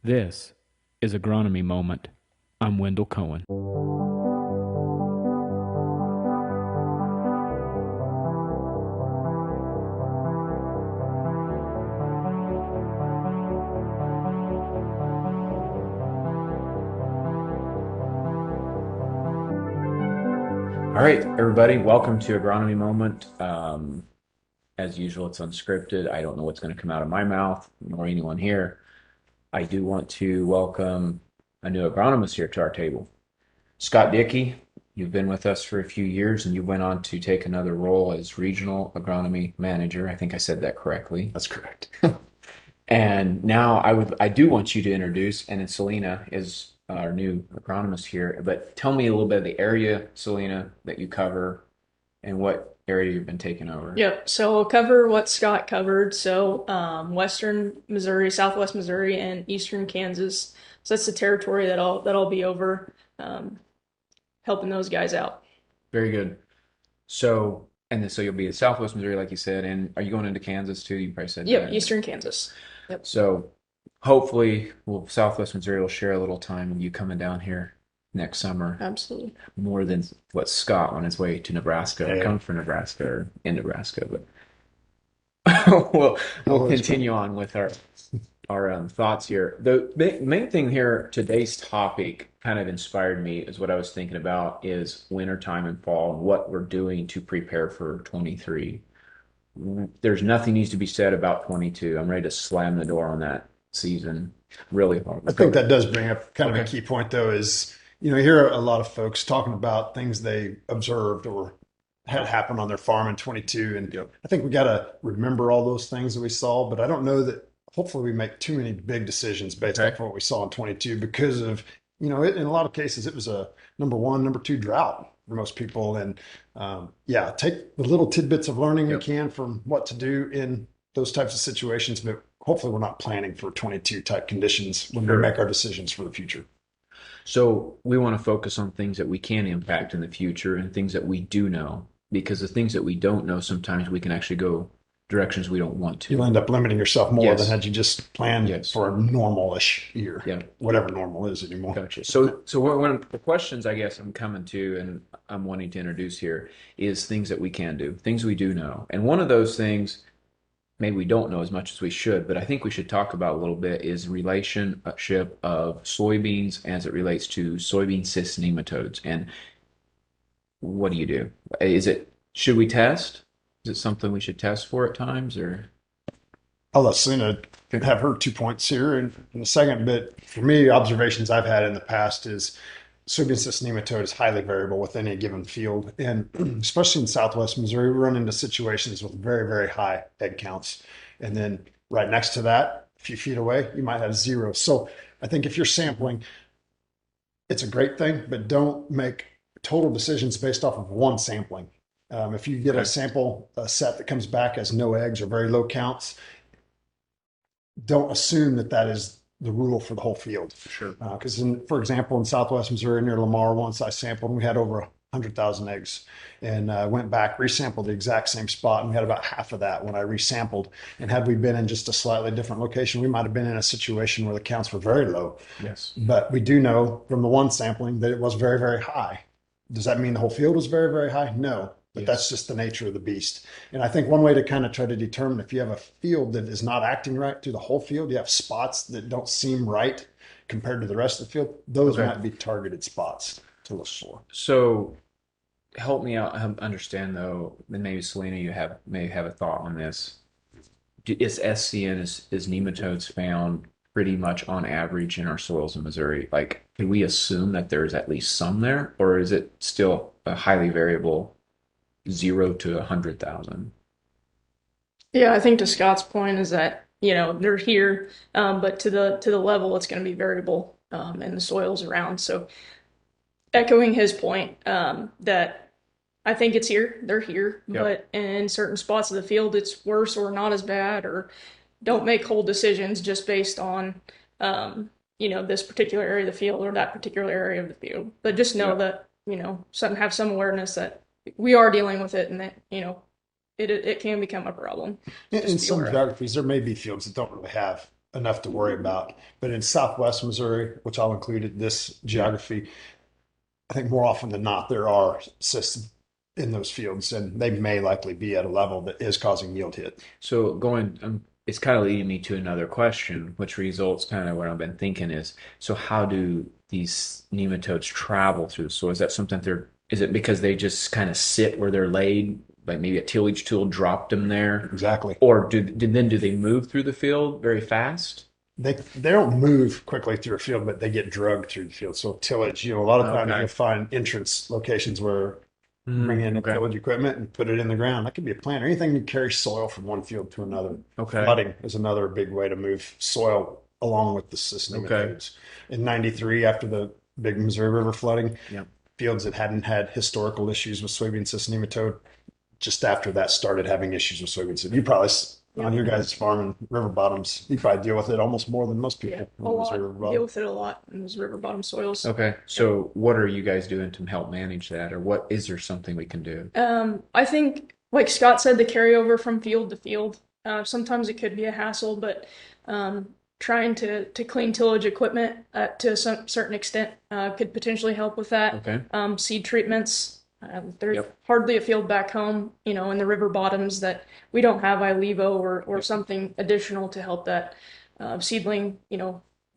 This is Agronomy Moment. I'm Wendell Cohen. All right, everybody, welcome to Agronomy Moment. As usual, it's unscripted. I don't know what's going to come out of my mouth, nor anyone here. I do want to welcome a new agronomist here to our table. Scott Dickey, you've been with us for a few years and you went on to take another role as regional agronomy manager. I think I said that correctly. That's correct. And now I do want you to introduce, and then Celena is our new agronomist here, but tell me a little bit of the area, Celena, that you cover and what area you've been taking over. Yep. So I'll cover what Scott covered. So Western Missouri, Southwest Missouri, and Eastern Kansas. So that's the territory that I'll be over, um, helping those guys out. Very good. So, and then so you'll be in Southwest Missouri, like you said, and are you going into Kansas too? You probably said Yep, that. Eastern Kansas. Yep. So hopefully, Southwest Missouri will share a little time with you coming down here next summer, Absolutely. more than what Scott on his way to Nebraska, Yeah, coming from Nebraska or in Nebraska. But we'll always fun. continue on with our thoughts here. The main thing here, today's topic kind of inspired me is what I was thinking about is wintertime and fall and what we're doing to prepare for 23. There's nothing needs to be said about 22. I'm ready to slam the door on that season really hard. I Let's think go. that does bring up kind of a Okay. key point, though, is you hear a lot of folks talking about things they observed or had happen on their farm in 22. And Yep. I think we got to remember all those things that we saw, but I don't know that hopefully we make too many big decisions based Okay. off of what we saw in 22 because of, in a lot of cases, it was a number one, number two drought for most people. And yeah, take the little tidbits of learning we Yep. can from what to do in those types of situations, but hopefully we're not planning for 22 type conditions when we Sure. make our decisions for the future. So we want to focus on things that we can impact in the future and things that we do know, because the things that we don't know, sometimes we can actually go directions we don't want You'll to. end up limiting yourself more than Yes. had you just planned Yes. for a normal-ish year, Yeah. whatever normal is anymore. Gotcha. So one of the questions I guess I'm coming to and I'm wanting to introduce here is things that we can do, things we do know. And one of those things maybe we don't know as much as we should, but I think we should talk about a little bit is relationship of soybeans as it relates to soybean cyst nematodes. And what do you do? Should we test? Is it something we should test for at times or? I'll let Selena have her 2 points here in a second, but for me, observations I've had in the past is soybean cyst nematode is highly variable with any given field. And especially in Southwest Missouri, we run into situations with very, very high egg counts. And then right next to that, a few feet away, you might have zero. So I think if you're sampling, it's a great thing, but don't make total decisions based off of one sampling. If you get a Okay. sample a set that comes back as no eggs or very low counts, don't assume that that is the rule for the whole field. Sure. Because, for example, in Southwest Missouri near Lamar, once I sampled, we had over 100,000 eggs, and went back, resampled the exact same spot, and we had about half of that when I resampled. And had we been in just a slightly different location, we might have been in a situation where the counts were very low. Yes. But we do know from the one sampling that it was very, very high. Does that mean the whole field was very, very high? No, but Yes. that's just the nature of the beast. And I think one way to kind of try to determine if you have a field that is not acting right through the whole field, you have spots that don't seem right compared to the rest of the field, those Okay. might be targeted spots to look for. So help me out understand though, and maybe Selena, you may have a thought on this. Is SCN is nematodes found pretty much on average in our soils in Missouri? Like, can we assume that there's at least some there, or is it still a highly variable 0 to 100,000? Yeah, I think to Scott's point is that they're here, but to the level it's going to be variable, in the soils around. So echoing his point, that I think it's here, they're here, Yep. but in certain spots of the field it's worse or not as bad, or don't make whole decisions just based on this particular area of the field or that particular area of the field. But just know Yep. that, have some awareness that we are dealing with it, and that, it can become a problem. In Just be some aware of it. geographies, there may be fields that don't really have enough to worry about. But in Southwest Missouri, which I'll include in this Yeah. geography, I think more often than not, there are cysts in those fields, and they may likely be at a level that is causing yield hit. So going, it's kind of leading me to another question, which results kind of what I've been thinking is, so how do these nematodes travel through the soil? Is that something is it because they just kind of sit where they're laid, like maybe a tillage tool dropped them there? Exactly. Or do they move through the field very fast? They don't move quickly through a field, but they get drugged through the field. So tillage, a lot of times Okay. you'll find entrance locations where bring in Okay. tillage equipment and put it in the ground. That could be a plant or anything you carry soil from one field to another. Okay. Flooding is another big way to move soil along with the cyst Okay. nematodes. In '93, after the big Missouri River flooding, Yep. fields that hadn't had historical issues with soybean cyst nematode, just after that started having issues with soybean cyst. You probably on your guys' farm in river bottoms, you probably deal with it almost more than most Yeah, people a in the Missouri lot. River Deal bottom. with it a lot in those river bottom soils. Okay. Yep. So what are you guys doing to help manage that? Or what is there something we can do? I think, like Scott said, the carryover from field to field. Sometimes it could be a hassle, but trying to clean tillage equipment to some certain extent could potentially help with that. Okay. Seed treatments. There's Yep. hardly a field back home, in the river bottoms that we don't have Ilevo or Yep. something additional to help that seedling,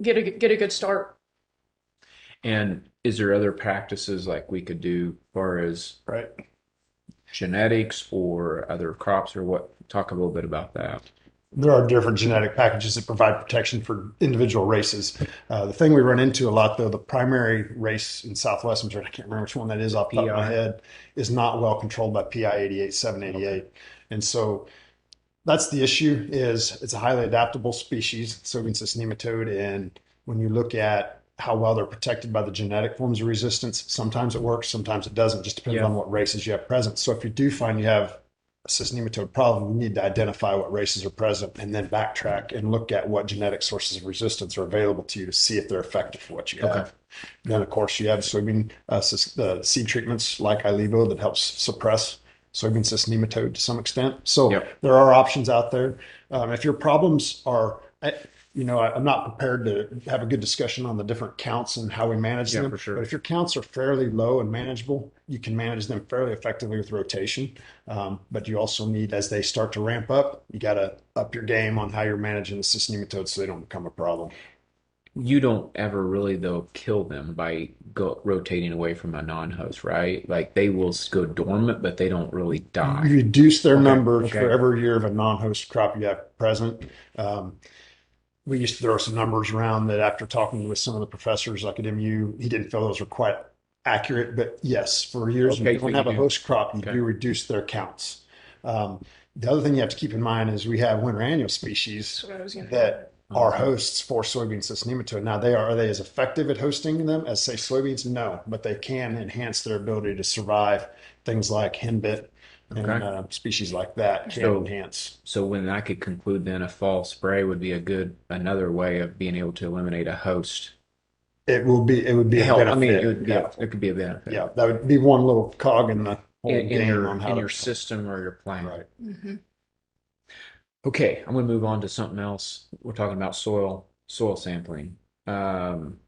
get a good start. And is there other practices like we could do as far as Right. genetics or other crops or what? Talk a little bit about that. There are different genetic packages that provide protection for individual races. The thing we run into a lot, though, the primary race in Southwest Missouri, I can't remember which one that is off the top of my PI. head, is not well controlled by PI 88, Okay. 788. And so that's the issue is it's a highly adaptable species, soybean cyst nematode. And when you look at how well they're protected by the genetic forms of resistance, sometimes it works, sometimes it doesn't, just depends Yeah. on what races you have present. So if you do find you have a cyst nematode problem, you need to identify what races are present and then backtrack and look at what genetic sources of resistance are available to you to see if they're effective for what you Okay. have. Then, of course, you have soybean seed treatments like Ilevo that helps suppress soybean cyst nematode to some extent. So Yep. there are options out there. If your problems are, I'm not prepared to have a good discussion on the different counts and how we manage Yeah, them. for But sure. if your counts are fairly low and manageable, you can manage them fairly effectively with rotation. But you also need, as they start to ramp up, you got to up your game on how you're managing the cyst nematodes so they don't become a problem. You don't ever really though kill them by rotating away from a non-host, right? Like they will go dormant, but they don't really You die. reduce their Okay. numbers for Okay. every year of a non-host crop you have present. Um, we used to throw some numbers around that after talking with some of the professors like at MU, he didn't feel those were quite accurate. But yes, for years when Okay. people But you have a do. host crop, you Okay. do reduce their counts. Um, the other thing you have to keep in mind is we have winter annual species That's what I was gonna add. that are hosts for soybean cyst nematode. Now, are they as effective at hosting them as say soybeans? No, but they can enhance their ability to survive. Things like henbit and Okay. species like that can So, enhance. so when I could conclude then a fall spray would be another way of being able to eliminate a host. It would be a Hell, I mean, benefit. Yeah, it could be a benefit yeah, that would be one little cog in the whole in game on in how your to. system or your plant. Right. Hmm. Okay, I'm going to move on to something else. We're talking about soil sampling. Um,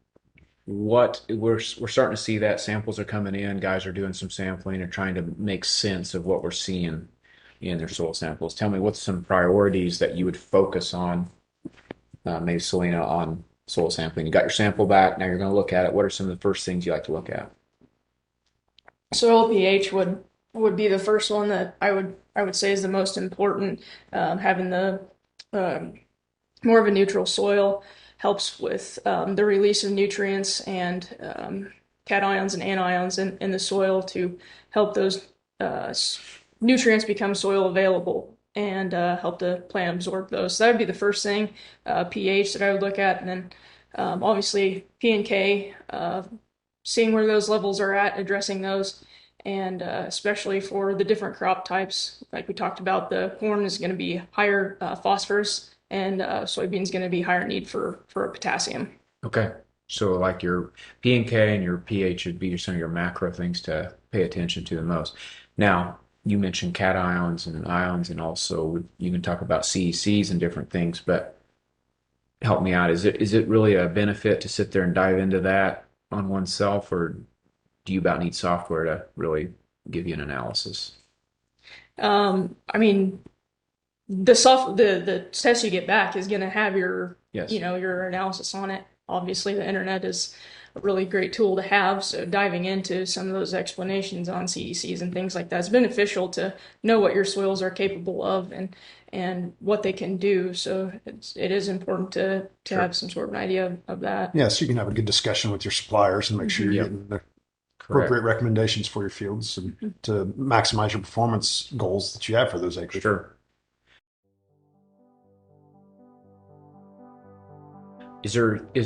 what we're starting to see that samples are coming in. Guys are doing some sampling and trying to make sense of what we're seeing in their soil samples. Tell me what's some priorities that you would focus on, maybe Celena, on soil sampling. You got your sample back. Now you're going to look at it. What are some of the first things you like to look at? Soil pH would be the first one that I would say is the most important. Having the um, more of a neutral soil helps with the release of nutrients and cations and anions in the soil to help those nutrients become soil available and help the plant absorb those. So that would be the first thing, pH that I would look at, and then obviously P and K, seeing where those levels are at, addressing those. And especially for the different crop types, like we talked about, the corn is going to be higher phosphorus, and soybean is going to be higher need for potassium. Okay. So like your P and K and your pH would be some of your macro things to pay attention to the most. Now, you mentioned cations and ions, and also you can talk about CECs and different things, but help me out. Is it really a benefit to sit there and dive into that on oneself, or do you about need software to really give you an analysis? I mean, the test you get back is going to have your, Yes, your analysis on it. Obviously, the internet is a really great tool to have, so diving into some of those explanations on CECs and things like that is beneficial to know what your soils are capable of and what they can do. So it is important to sure. have some sort of an idea of that. Yeah, so you can have a good discussion with your suppliers and make sure you're Mhm. Yep, getting the correct. appropriate recommendations for your fields and to maximize your performance goals that you have for those acres. Sure. Is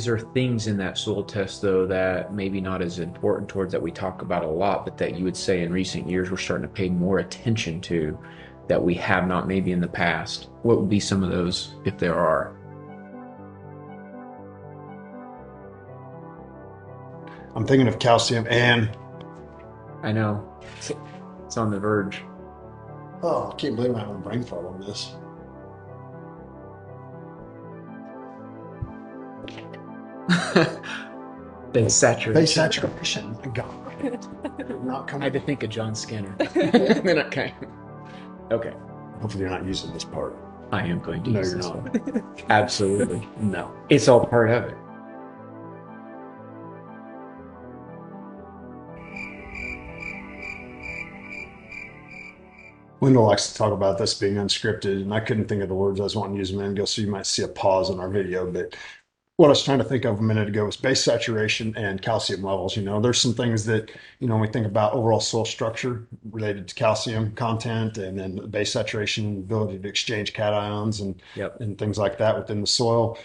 there things in that soil test though that maybe not as important towards that we talk about a lot, but that you would say in recent years we're starting to pay more attention to that we have not maybe in the past? What would be some of those if there are? I'm thinking of calcium and I know it's on the verge. oh, I can't believe I'm having a brain fart on this. Base Base saturation. saturation. God, not I had to coming. think of John Skinner. Then okay. Okay. Hopefully, you're not using this part. I am going to No, use you're this not. one. Absolutely. No. It's all part of it. Linda likes to talk about this being unscripted, and I couldn't think of the words I was wanting to use a minute ago, so you might see a pause in our video. But what I was trying to think of a minute ago was base saturation and calcium levels. There's some things that, when we think about overall soil structure related to calcium content and then base saturation, ability to exchange cations and Yep. things like that within the soil.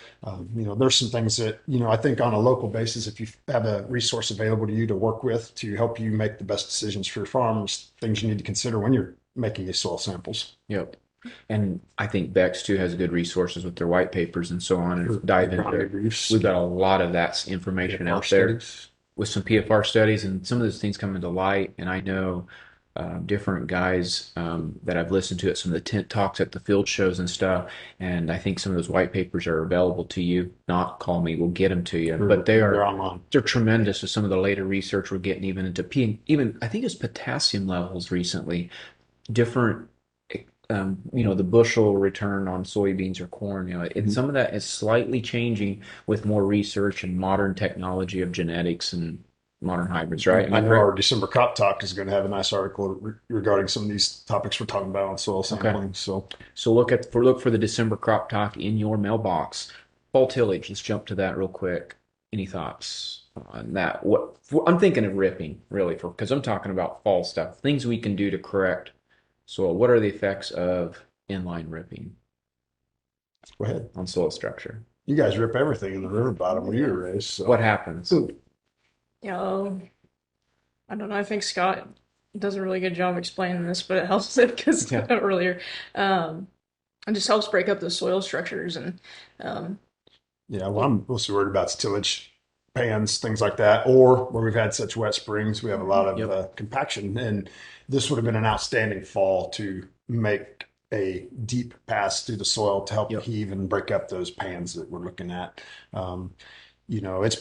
There's some things that, I think on a local basis, if you have a resource available to you to work with to help you make the best decisions for your farms, things you need to consider when you're making these soil samples. Yep. And I think Beck's too has good resources with their white papers and so on, and dive into Agronomy it. briefs, We've got a lot of that information PFR out there studies. with some PFR studies, and some of those things come into light. And I know different guys that I've listened to at some of the tent talks at the field shows and stuff. And I think some of those white papers are available to you. Not call me, we'll get them to you. But They're online. they're tremendous with some of the later research we're getting even into P, even I think it's potassium levels recently, different the bushel return on soybeans or corn, and some of that is slightly changing with more research and modern technology of genetics and modern hybrids, right? Am I I know our correct? December crop talk is going to have a nice article regarding some of these topics we're talking about on soil Okay. sampling. So, So look for the December crop talk in your mailbox. Fall tillage. Let's jump to that real quick. Any thoughts on that? I'm thinking of ripping really for because I'm talking about fall stuff, things we can do to correct soil. What are the effects of inline ripping go ahead. on soil structure? You guys rip everything in the river bottom where you were raised. What So, happens? Yeah, I don't know. I think Scott does a really good job explaining this, but it helps it because Yeah. earlier, it just helps break up the soil structures and um, yeah, what yeah. I'm mostly worried about is tillage pans, things like that, or where we've had such wet springs, we have a lot of Yep. compaction. And this would have been an outstanding fall to make a deep pass through the soil to help Yep. heave and break up those pans that we're looking at. Um, it's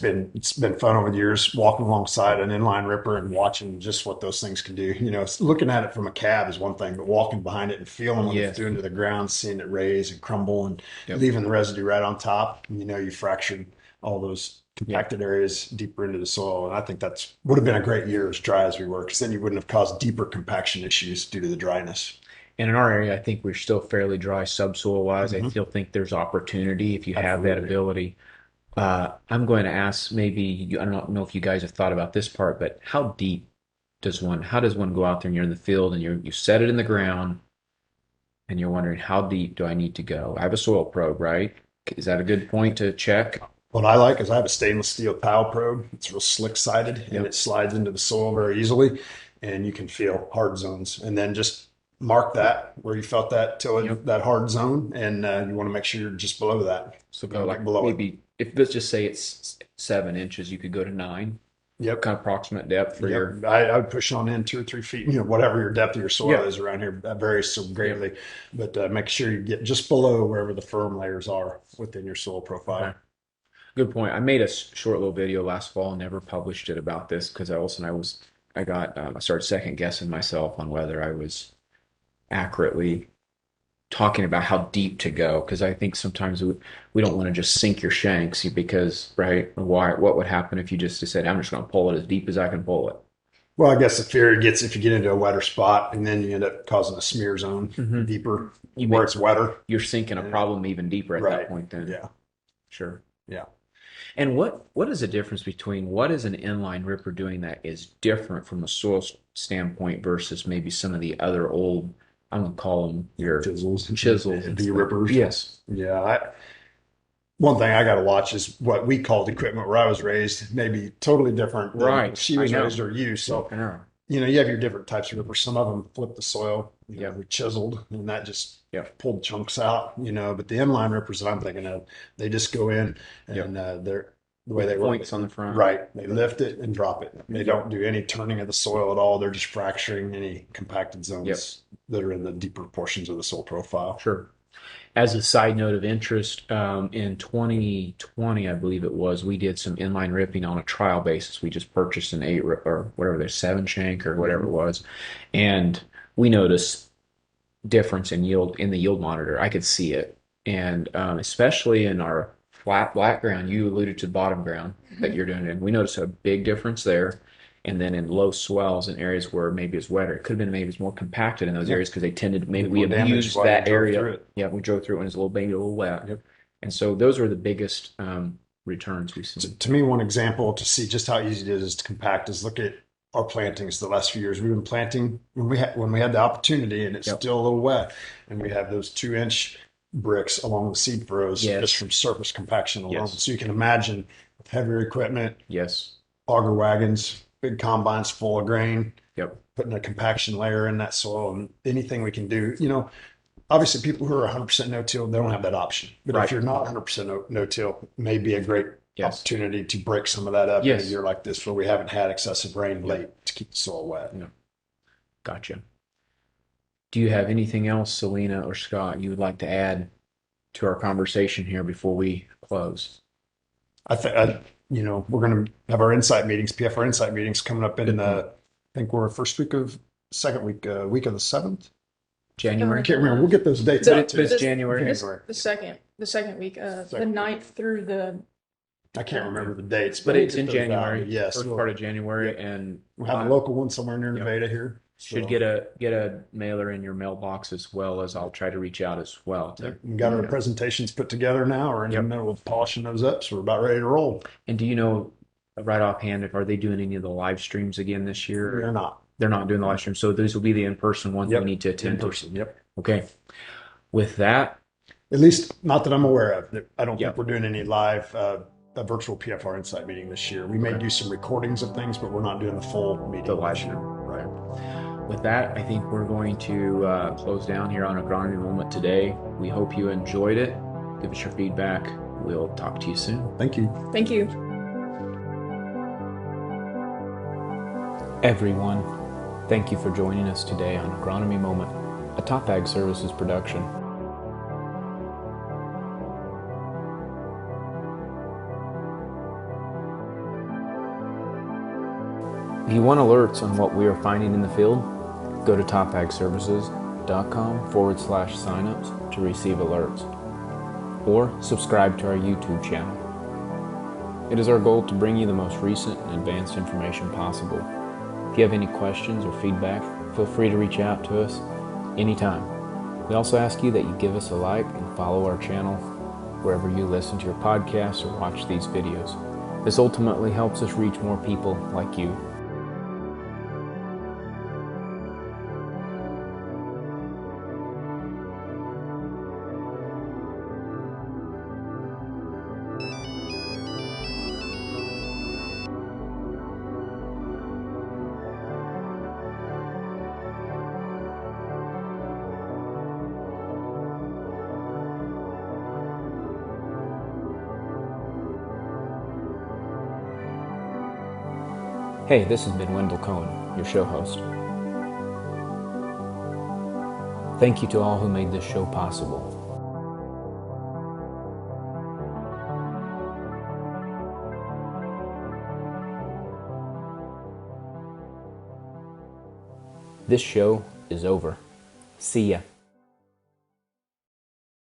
been fun over the years walking alongside an inline ripper and watching just what those things can do. Looking at it from a cab is one thing, but walking behind it and feeling what it's Yes. doing to the ground, seeing it raise and crumble and Yep. leaving the residue right on top, you fractured all those Yep. compacted areas deeper into the soil. And I think that's would have been a great year as dry as we were, because then you wouldn't have caused deeper compaction issues due to the dryness. And in our area, I think we're still fairly dry subsoil wise. I Hmm. still think there's opportunity if you have that Absolutely. ability. I'm going to ask maybe I don't know if you guys have thought about this part, but how does one go out there and you're in the field and you set it in the ground and you're wondering how deep do I need to go? I have a soil probe, right? Is that a good point to check? What I like is I have a stainless steel towel probe. It's real slick sided and it Yep. slides into the soil very easily, and you can feel hard zones. And then just mark that where you felt that tillage, Yep. that hard zone, and you want to make sure you're just below that. So You go don't get like below it. maybe if let's just say it's 7 inches, you could go to 9. Yep. kind of approximate depth for your. Yep. I would push on in 2 or 3 feet, whatever your depth of your soil Yeah. is around here. That varies so Yeah. greatly, but make sure you get just below wherever the firm layers are within your soil Okay. profile. Good point. I made a short little video last fall, never published it about this because I started second guessing myself on whether I was accurately talking about how deep to go because I think sometimes we don't want to just sink your shanks because, right? What would happen if you just said, I'm just going to pull it as deep as I can pull it? Well, I guess the fear gets if you get into a wetter spot and then you end up causing a smear zone Mm-hmm. deeper You where make it's wetter. you're sinking a And, problem even deeper at that right. point then. Yeah. Sure. Yeah. And what is the difference between what is an inline ripper doing that is different from a soil standpoint versus maybe some of the other old, I'm gonna call them your chisels and V stuff. rippers. Yes. Yeah. One thing I got to watch is what we called equipment where I was raised, maybe totally different than Right. she I was raised know. or you. So, Broken arrow. you have your different types of rippers. Some of them flip the soil, Yep. we chiseled, and that just Yep. pulled chunks out, but the inline rippers that I'm thinking of, they just go in Yep. and they're the way With they work. points on the front. Right. They lift it and drop it. They Yep. don't do any turning of the soil at all. They're just fracturing any compacted zones Yep. that are in the deeper portions of the soil profile. Sure. As a side note of interest, in 2020, I believe it was, we did some inline ripping on a trial basis. We just purchased an or whatever, their seven shank or whatever it Mhm. was, and we noticed difference in yield in the yield monitor. I could see it, and especially in our flat black ground, you alluded to the bottom ground that you're doing, and we noticed a big difference there. And then in low swells in areas where maybe it's wetter, it could have been maybe it's more compacted in those Yeah. areas because they tended maybe Did we more damage abused while you that drove area. through it. Yeah, we drove through it when it was a little maybe a little wet, Yep. and so those are the biggest returns we've seen. To me, one example to see just how easy it is to compact is look at our plantings the last few years. We've been planting when we had the opportunity and it's Yep. still a little wet, and we have those 2 inch bricks along the seed furrows Yes. just from surface compaction alone. Yes. So you can imagine with heavier equipment, Yes. auger wagons, big combines full of grain, Yep. putting a compaction layer in that soil, and anything we can do. Obviously people who are 100% no-till, they don't have that option. But Right. if you're not 100% no-till, it may be a great Yes. opportunity to break some of that up in a Yes. year like this where we haven't had excessive rain Yep. late to keep the soil wet. Yeah. Gotcha. Do you have anything else, Selena or Scott, you would like to add to our conversation here before we close? I think, we're going to have our insight meetings, PFR insight meetings coming up in Good point. I think we're second week of the 7th. I January? can't remember. We'll get those dates But out it's to you. January. January. The second week, the Second. 9th through the I can't remember the dates, But we'll it's get in those out. January, Yes. first part of January, and We'll have a local one somewhere near Yep. Nevada here. should So, get a mailer in your mailbox as well as I'll try to reach out as well. we got our Yeah. presentations put together now. We're in Yep. the middle of polishing those up, so we're about ready to roll. And do you know right offhand if are they doing any of the live streams again this year? We're not. They're not doing the live stream, so these will be the in-person ones Yep. we need to In attend to. person. Yep. Okay. With that, At least not that I'm aware of. I don't Yep. think we're doing any live, a virtual PFR Insight meeting this year. We may Okay. do some recordings of things, but we're not doing the full meeting The live this year. stream. Right. with that, I think we're going to close down here on Agronomy Moment today. We hope you enjoyed it. Give us your feedback. We'll talk to you soon. Thank you. Thank you. Everyone, thank you for joining us today on Agronomy Moment, a Top Ag Services production. If you want alerts on what we are finding in the field, go to topagservices.com/signups to receive alerts, or subscribe to our YouTube channel. It is our goal to bring you the most recent and advanced information possible. If you have any questions or feedback, feel free to reach out to us anytime. We also ask you that you give us a like and follow our channel wherever you listen to your podcasts or watch these videos. This ultimately helps us reach more people like you. Hey, this has been Wendell Cohen, your show host. Thank you to all who made this show possible. This show is over. See ya.